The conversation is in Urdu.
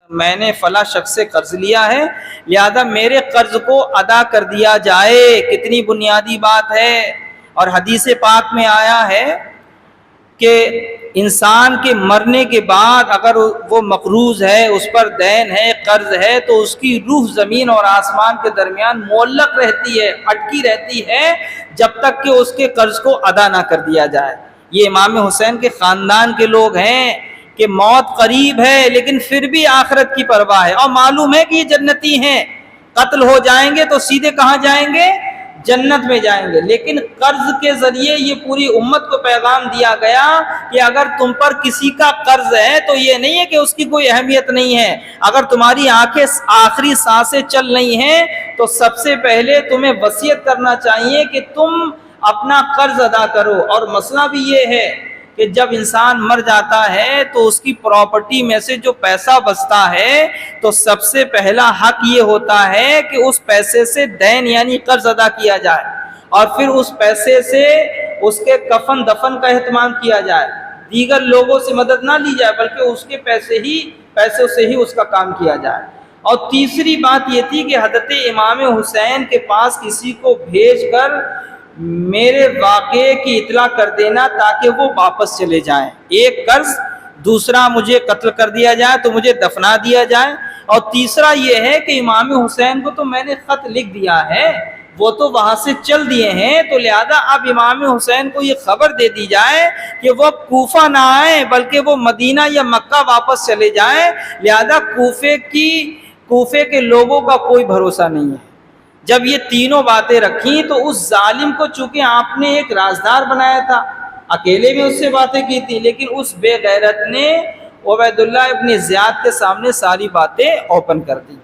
میں نے فلاں شخص سے قرض لیا ہے، لہذا میرے قرض کو ادا کر دیا جائے۔ کتنی بنیادی بات ہے۔ اور حدیث پاک میں آیا ہے کہ انسان کے مرنے کے بعد اگر وہ مقروض ہے، اس پر دین ہے، قرض ہے، تو اس کی روح زمین اور آسمان کے درمیان معلق رہتی ہے، اٹکی رہتی ہے، جب تک کہ اس کے قرض کو ادا نہ کر دیا جائے۔ یہ امام حسین کے خاندان کے لوگ ہیں کہ موت قریب ہے لیکن پھر بھی آخرت کی پرواہ ہے، اور معلوم ہے کہ یہ جنتی ہیں، قتل ہو جائیں گے تو سیدھے کہاں جائیں گے؟ جنت میں جائیں گے۔ لیکن قرض کے ذریعے یہ پوری امت کو پیغام دیا گیا کہ اگر تم پر کسی کا قرض ہے تو یہ نہیں ہے کہ اس کی کوئی اہمیت نہیں ہے۔ اگر تمہاری آنکھیں آخری سانسیں چل رہی ہیں تو سب سے پہلے تمہیں وصیت کرنا چاہیے کہ تم اپنا قرض ادا کرو۔ اور مسئلہ بھی یہ ہے کہ جب انسان مر جاتا ہے تو اس کی پراپرٹی میں سے جو پیسہ بچتا ہے تو سب سے پہلا حق یہ ہوتا ہے کہ اس پیسے سے دین یعنی قرض ادا کیا جائے، اور پھر اس پیسے سے اس کے کفن دفن کا اہتمام کیا جائے، دیگر لوگوں سے مدد نہ لی جائے بلکہ اس کے پیسوں سے ہی اس کا کام کیا جائے۔ اور تیسری بات یہ تھی کہ حضرت امام حسین کے پاس کسی کو بھیج کر میرے واقعے کی اطلاع کر دینا تاکہ وہ واپس چلے جائیں۔ ایک قرض، دوسرا مجھے قتل کر دیا جائے تو مجھے دفنا دیا جائے، اور تیسرا یہ ہے کہ امام حسین کو تو میں نے خط لکھ دیا ہے، وہ تو وہاں سے چل دیے ہیں، تو لہذا اب امام حسین کو یہ خبر دے دی جائے کہ وہ کوفہ نہ آئیں بلکہ وہ مدینہ یا مکہ واپس چلے جائیں۔ لہذا کوفے کے لوگوں کا کوئی بھروسہ نہیں ہے۔ جب یہ تینوں باتیں رکھیں تو اس ظالم کو، چونکہ آپ نے ایک رازدار بنایا تھا، اکیلے میں اس سے باتیں کی تھی، لیکن اس بے غیرت نے عبید اللہ ابن زیاد کے سامنے ساری باتیں اوپن کر دی۔